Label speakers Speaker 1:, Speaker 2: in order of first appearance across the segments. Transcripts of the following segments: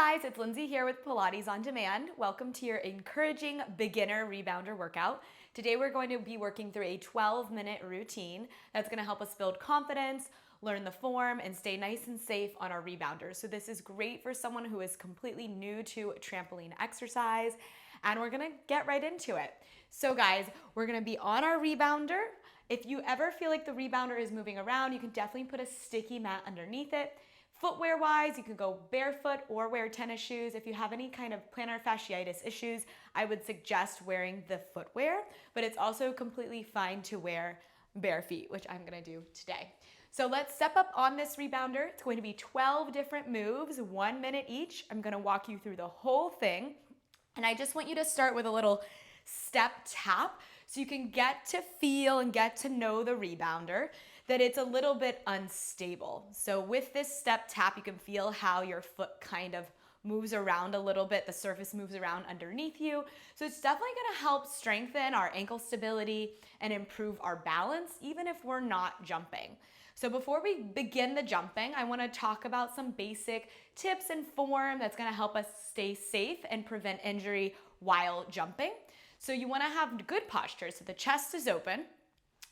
Speaker 1: guys, it's Lindsay here with Pilates On Demand. Welcome to your encouraging beginner rebounder workout. Today we're going to be working through a 12-minute routine that's going to help us build confidence, learn the form, and stay nice and safe on our rebounders. So this is great for someone who is completely new to trampoline exercise, and we're going to get right into it. So guys, we're going to be on our rebounder. If you ever feel like the rebounder is moving around, you can definitely put a sticky mat underneath it. Footwear wise, you can go barefoot or wear tennis shoes. If you have any kind of plantar fasciitis issues, I would suggest wearing the footwear, but it's also completely fine to wear bare feet, which I'm gonna do today. So let's step up on this rebounder. It's going to be 12 different moves, 1 minute each. I'm gonna walk you through the whole thing. And I just want you to start with a little step tap so you can get to feel and get to know the rebounder, that it's a little bit unstable. So with this step tap, you can feel how your foot kind of moves around a little bit. The surface moves around underneath you. So it's definitely gonna help strengthen our ankle stability and improve our balance, even if we're not jumping. So before we begin the jumping, I wanna talk about some basic tips and form that's gonna help us stay safe and prevent injury while jumping. So you wanna have good posture, so the chest is open.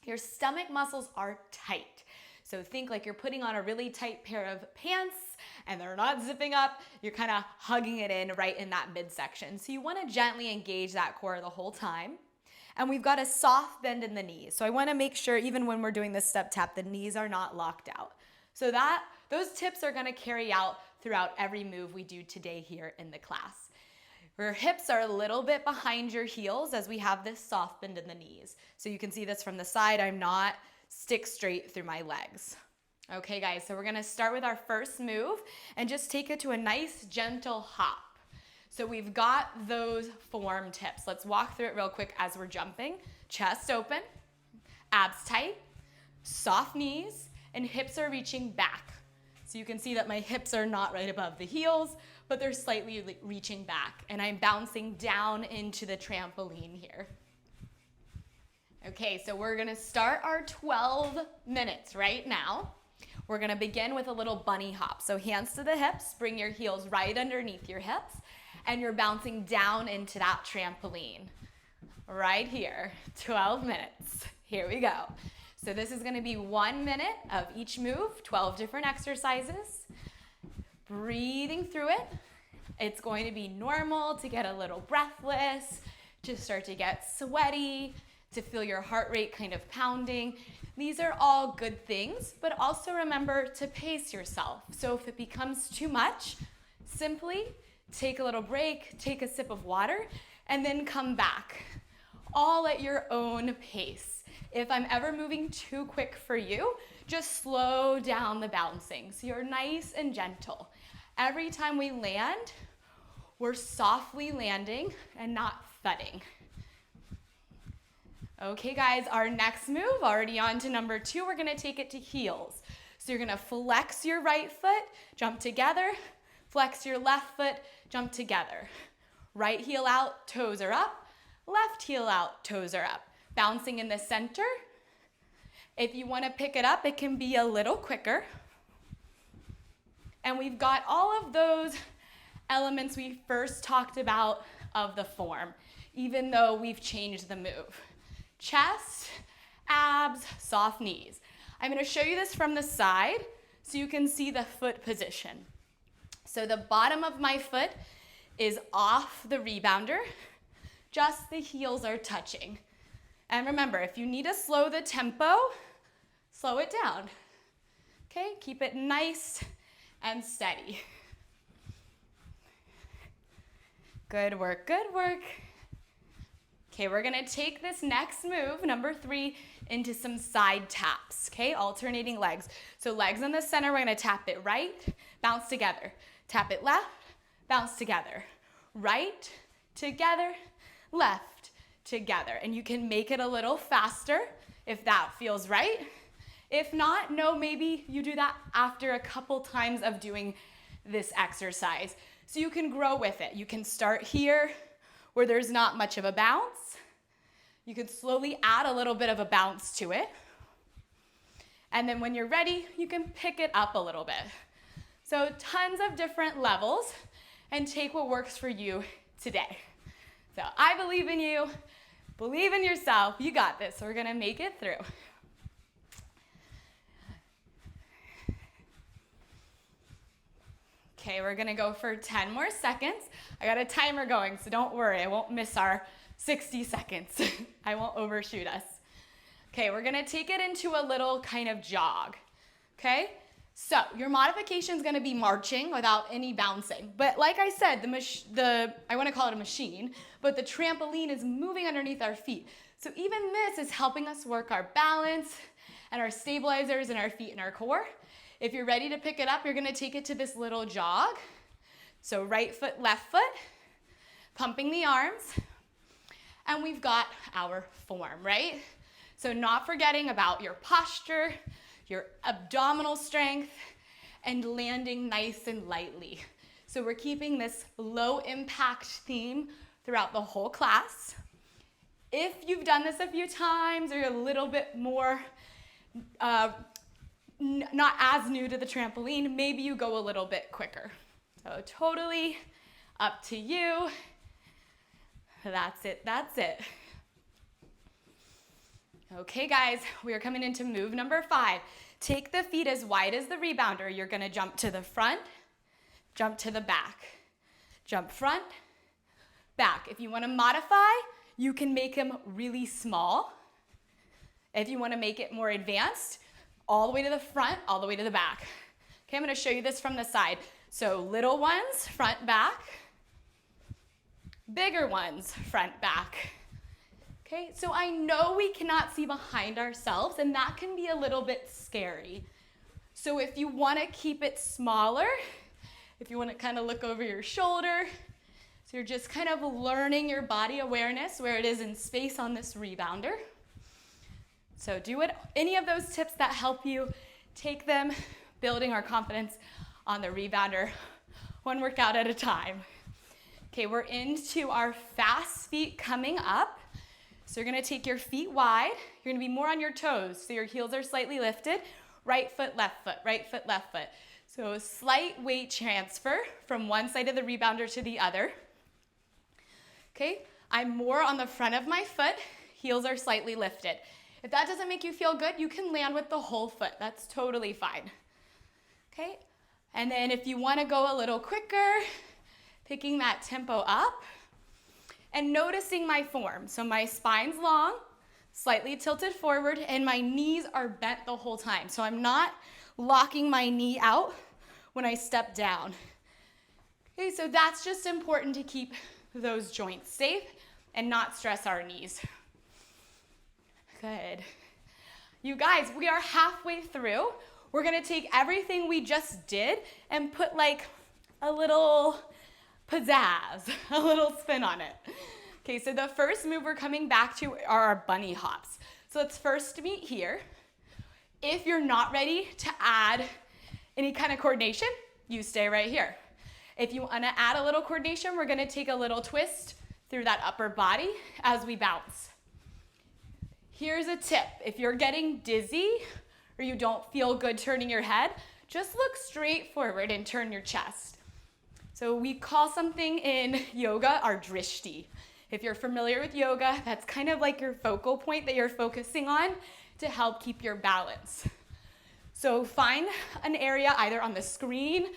Speaker 1: Your stomach muscles are tight. So think like you're putting on a really tight pair of pants and they're not zipping up. You're kind of hugging it in right in that midsection. So you want to gently engage that core the whole time. And we've got a soft bend in the knees. So I want to make sure even when we're doing this step tap, the knees are not locked out. So those tips are going to carry out throughout every move we do today here in the class. Your hips are a little bit behind your heels as we have this soft bend in the knees. So you can see this from the side. I'm not stick straight through my legs. Okay guys, so we're gonna start with our first move and just take it to a nice gentle hop. So we've got those form tips. Let's walk through it real quick as we're jumping. Chest open, abs tight, soft knees, and hips are reaching back. So you can see that my hips are not right above the heels, but they're slightly reaching back, and I'm bouncing down into the trampoline here. Okay, so we're gonna start our 12 minutes right now. We're gonna begin with a little bunny hop. So hands to the hips, bring your heels right underneath your hips, and you're bouncing down into that trampoline. Right here, 12 minutes. Here we go. So this is gonna be 1 minute of each move, 12 different exercises. Breathing through it. It's going to be normal to get a little breathless, to start to get sweaty, to feel your heart rate kind of pounding. These are all good things, but also remember to pace yourself. So if it becomes too much, simply take a little break, take a sip of water, and then come back, all at your own pace. If I'm ever moving too quick for you, just slow down the bouncing so you're nice and gentle. Every time we land, we're softly landing and not thudding. Okay guys, our next move, already on to number 2, we're gonna take it to heels. So you're gonna flex your right foot, jump together, flex your left foot, jump together. Right heel out, toes are up, left heel out, toes are up. Bouncing in the center. If you wanna pick it up, it can be a little quicker. And we've got all of those elements we first talked about of the form, even though we've changed the move. Chest, abs, soft knees. I'm gonna show you this from the side so you can see the foot position. So the bottom of my foot is off the rebounder, just the heels are touching. And remember, if you need to slow the tempo, slow it down. Okay, keep it nice and steady. Good work, good work. Okay, we're gonna take this next move, number 3, into some side taps, okay? Alternating legs. So legs in the center, we're gonna tap it right, bounce together. Tap it left, bounce together. Right, together, left, together. And you can make it a little faster if that feels right. If not, no, maybe you do that after a couple times of doing this exercise. So you can grow with it. You can start here where there's not much of a bounce. You can slowly add a little bit of a bounce to it. And then when you're ready, you can pick it up a little bit. So tons of different levels. and take what works for you today. So I believe in you. Believe in yourself. You got this. We're going to make it through. Okay, we're going to go for 10 more seconds. I got a timer going, so don't worry. I won't miss our 60 seconds. I won't overshoot us. Okay, we're going to take it into a little kind of jog. Okay? So your modification is going to be marching without any bouncing. But like I said, I want to call it a machine, but the trampoline is moving underneath our feet. So even this is helping us work our balance and our stabilizers in our feet and our core. If you're ready to pick it up, you're going to take it to this little jog. So right foot, left foot, pumping the arms. And we've got our form, right? So not forgetting about your posture, your abdominal strength, and landing nice and lightly. So we're keeping this low impact theme throughout the whole class. If you've done this a few times or you're a little bit more not as new to the trampoline, maybe you go a little bit quicker. So totally up to you. That's it, that's it. Okay guys, we are coming into move number 5. Take the feet as wide as the rebounder. You're gonna jump to the front, jump to the back. Jump front, back. If you wanna modify, you can make them really small. If you wanna make it more advanced, all the way to the front, all the way to the back. Okay, I'm gonna show you this from the side. So little ones, front, back. Bigger ones, front, back. Okay, so I know we cannot see behind ourselves, and that can be a little bit scary. So if you want to keep it smaller, if you want to kind of look over your shoulder, so you're just kind of learning your body awareness where it is in space on this rebounder. So do any of those tips that help you, take them, building our confidence on the rebounder, one workout at a time. Okay, we're into our fast feet coming up. So you're gonna take your feet wide. You're gonna be more on your toes, so your heels are slightly lifted. Right foot, left foot, right foot, left foot. So a slight weight transfer from one side of the rebounder to the other. Okay, I'm more on the front of my foot. Heels are slightly lifted. If that doesn't make you feel good, you can land with the whole foot. That's totally fine. Okay, and then if you wanna go a little quicker, picking that tempo up, and noticing my form. So my spine's long, slightly tilted forward, and my knees are bent the whole time. So I'm not locking my knee out when I step down. Okay, so that's just important to keep those joints safe and not stress our knees. Good. You guys, we are halfway through. We're gonna take everything we just did and put like a little pizzazz, a little spin on it. Okay, so the first move we're coming back to are our bunny hops. So let's first meet here. If you're not ready to add any kind of coordination, you stay right here. If you wanna add a little coordination, we're gonna take a little twist through that upper body as we bounce. Here's a tip. If you're getting dizzy or you don't feel good turning your head, just look straight forward and turn your chest. So we call something in yoga our drishti. If you're familiar with yoga, that's kind of like your focal point that you're focusing on to help keep your balance. So find an area either on the screen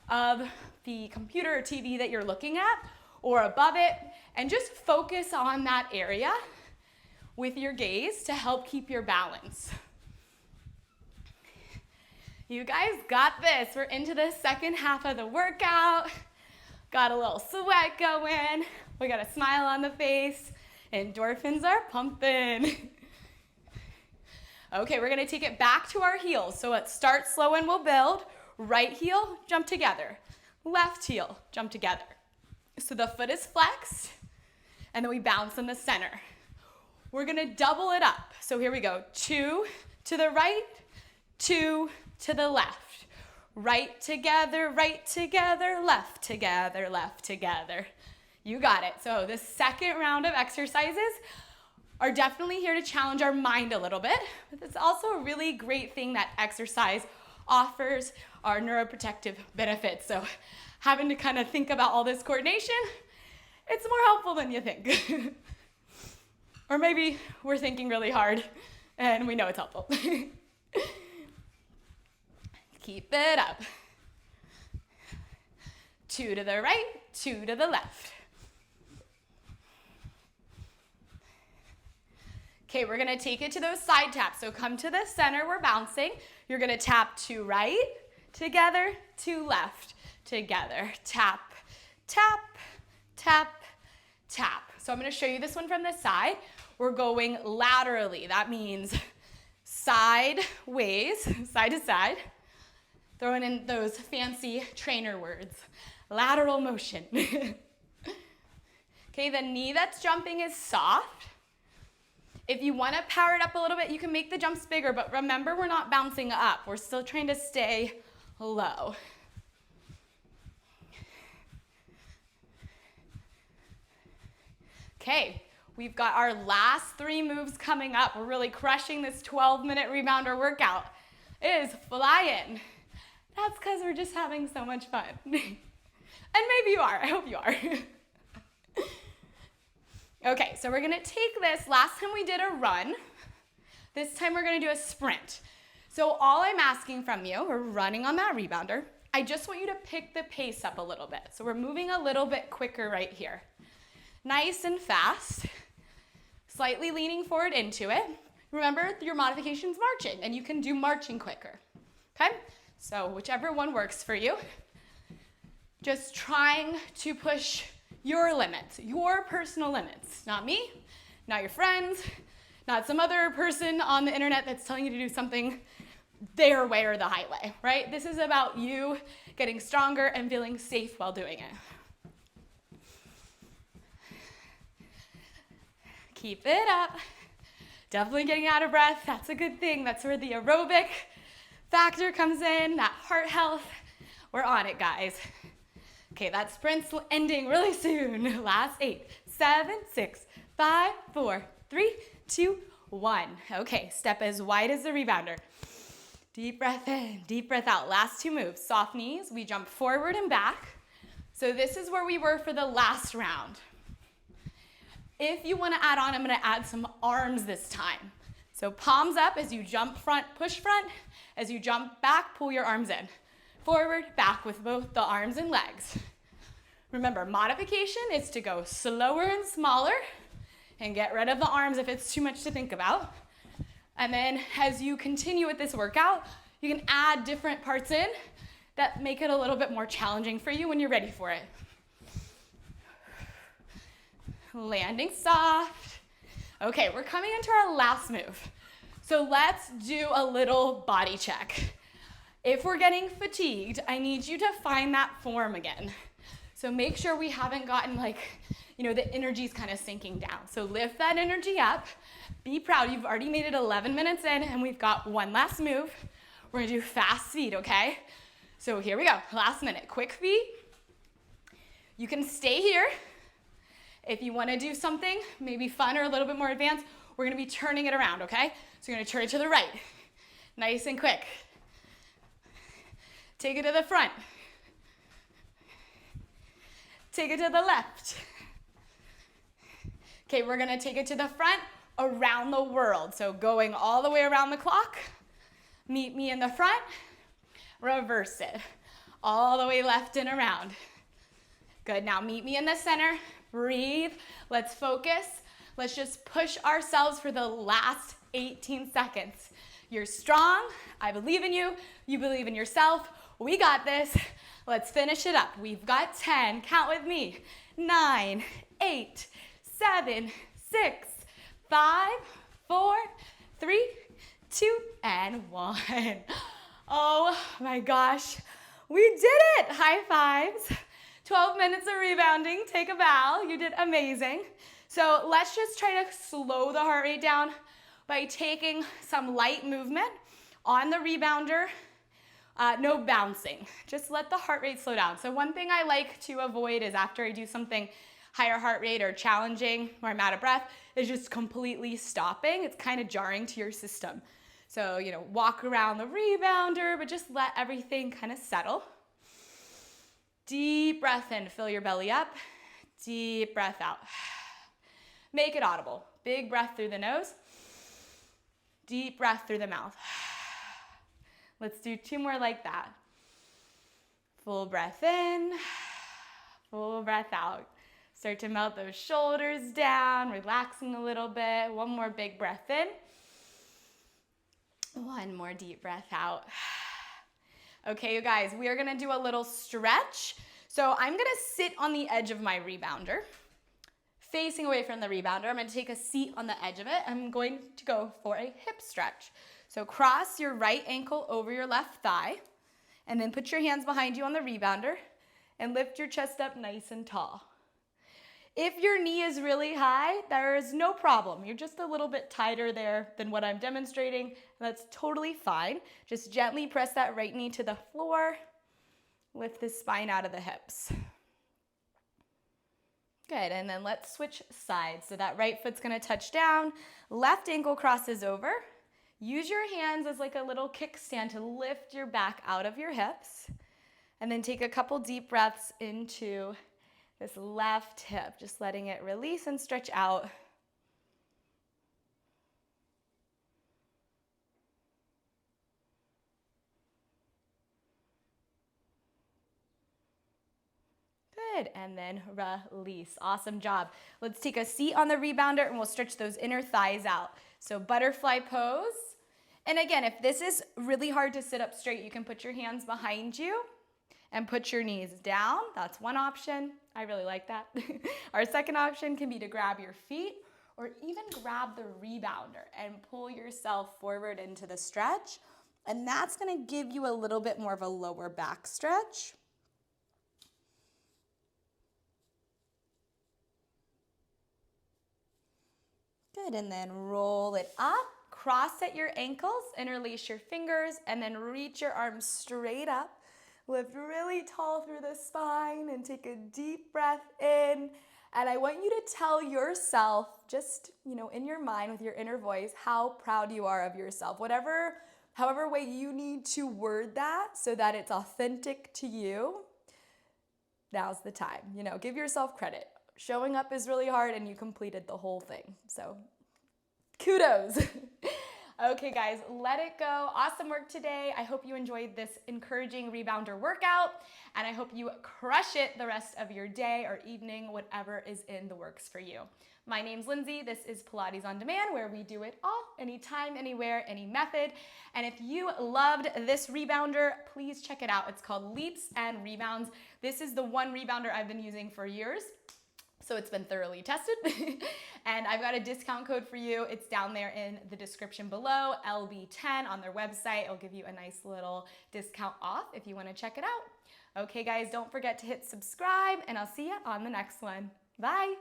Speaker 1: of the computer or TV that you're looking at or above it, and just focus on that area with your gaze to help keep your balance. You guys got this. We're into the second half of the workout. Got a little sweat going. We got a smile on the face. Endorphins are pumping. Okay, we're gonna take it back to our heels. So let's start slow and we'll build. Right heel, jump together. Left heel, jump together. So the foot is flexed, and then we bounce in the center. We're gonna double it up. So here we go. 2 to the right, 2 to the left. Right together, left together, left together. You got it. So the second round of exercises are definitely here to challenge our mind a little bit, but it's also a really great thing that exercise offers are neuroprotective benefits. So having to kind of think about all this coordination, it's more helpful than you think. Or maybe we're thinking really hard and we know it's helpful. Keep it up. 2 to the right, 2 to the left. Okay, we're gonna take it to those side taps. So come to the center, we're bouncing. You're gonna tap to right, together, to left, together. Tap, tap, tap, tap. So I'm gonna show you this one from the side. We're going laterally. That means sideways, side to side. Throwing in those fancy trainer words. Lateral motion. Okay, the knee that's jumping is soft. If you want to power it up a little bit, you can make the jumps bigger, but remember, we're not bouncing up. We're still trying to stay low. Okay, we've got our last 3 moves coming up. We're really crushing this 12-minute rebounder workout. It is flying. That's because we're just having so much fun. And maybe you are. I hope you are. Okay, so we're gonna take this. Last time we did a run. This time we're gonna do a sprint. So all I'm asking from you, we're running on that rebounder. I just want you to pick the pace up a little bit. So we're moving a little bit quicker right here. Nice and fast. Slightly leaning forward into it. Remember, your modification's marching, and you can do marching quicker. Okay? So whichever one works for you. Just trying to push your limits, your personal limits. Not me, not your friends, not some other person on the internet that's telling you to do something their way or the highway, right? This is about you getting stronger and feeling safe while doing it. Keep it up. Definitely getting out of breath. That's a good thing. That's where the aerobic factor comes in, that heart health. We're on it, guys. Okay, that sprint's ending really soon. Last 8, 7, 6, 5, 4, 3, 2, 1. Okay, step as wide as the rebounder. Deep breath in, deep breath out. Last 2 moves. Soft knees, we jump forward and back. So this is where we were for the last round. If you want to add on, I'm going to add some arms this time. So palms up as you jump front, push front. As you jump back, pull your arms in. Forward, back with both the arms and legs. Remember, modification is to go slower and smaller and get rid of the arms if it's too much to think about. And then as you continue with this workout, you can add different parts in that make it a little bit more challenging for you when you're ready for it. Landing soft. Okay, we're coming into our last move. So let's do a little body check. If we're getting fatigued, I need you to find that form again. So make sure we haven't gotten the energy's kind of sinking down. So lift that energy up. Be proud. You've already made it 11 minutes in and we've got one last move. We're gonna do fast feet, okay? So here we go, last minute, quick feet. You can stay here. If you wanna do something, maybe fun or a little bit more advanced, we're gonna be turning it around, okay? So you're gonna turn it to the right, nice and quick. Take it to the front. Take it to the left. Okay, we're gonna take it to the front, around the world. So going all the way around the clock. Meet me in the front, reverse it. All the way left and around. Good, now meet me in the center. Breathe, let's focus. Let's just push ourselves for the last 18 seconds. You're strong, I believe in you, you believe in yourself. We got this. Let's finish it up. We've got 10, count with me. 9, 8, 7, 6, 5, 4, 3, 2, and 1. Oh my gosh, we did it. High fives. 12 minutes of rebounding. Take a bow. You did amazing. So let's just try to slow the heart rate down by taking some light movement on the rebounder. No bouncing. Just let the heart rate slow down. So one thing I like to avoid is after I do something higher heart rate or challenging where I'm out of breath is just completely stopping. It's kind of jarring to your system. So, walk around the rebounder, but just let everything kind of settle. Deep breath in, fill your belly up. Deep breath out. Make it audible. Big breath through the nose. Deep breath through the mouth. Let's do 2 more like that. Full breath in, full breath out. Start to melt those shoulders down, relaxing a little bit. 1 more big breath in. 1 more deep breath out. Okay, you guys, we are gonna do a little stretch. So I'm gonna sit on the edge of my rebounder, facing away from the rebounder. I'm gonna take a seat on the edge of it. I'm going to go for a hip stretch. So cross your right ankle over your left thigh, and then put your hands behind you on the rebounder and lift your chest up nice and tall. If your knee is really high, there is no problem. You're just a little bit tighter there than what I'm demonstrating, and that's totally fine. Just gently press that right knee to the floor. Lift the spine out of the hips. Good, and then let's switch sides. So that right foot's gonna touch down, left ankle crosses over. Use your hands as like a little kickstand to lift your back out of your hips. And then take a couple deep breaths into this left hip, just letting it release and stretch out. Good, and then release. Awesome job. Let's take a seat on the rebounder and we'll stretch those inner thighs out. So butterfly pose. And again, if this is really hard to sit up straight, you can put your hands behind you and put your knees down. That's one option. I really like that. Our second option can be to grab your feet or even grab the rebounder and pull yourself forward into the stretch. And that's gonna give you a little bit more of a lower back stretch. Good, and then roll it up. Cross at your ankles, interlace your fingers, and then reach your arms straight up. Lift really tall through the spine and take a deep breath in. And I want you to tell yourself, just, in your mind with your inner voice, how proud you are of yourself. However way you need to word that so that it's authentic to you, now's the time. Give yourself credit. Showing up is really hard and you completed the whole thing. So kudos. Okay, guys, let it go. Awesome work today. I hope you enjoyed this encouraging rebounder workout, and I hope you crush it the rest of your day or evening, whatever is in the works for you. My name's Lindsay. This is Pilates On Demand, where we do it all, anytime, anywhere, any method. And if you loved this rebounder, please check it out. It's called Leaps and Rebounds. This is the one rebounder I've been using for years. So it's been thoroughly tested. And I've got a discount code for you. It's down there in the description below, LB10 on their website. It'll give you a nice little discount off if you want to check it out. Okay, guys, don't forget to hit subscribe, and I'll see you on the next one. Bye.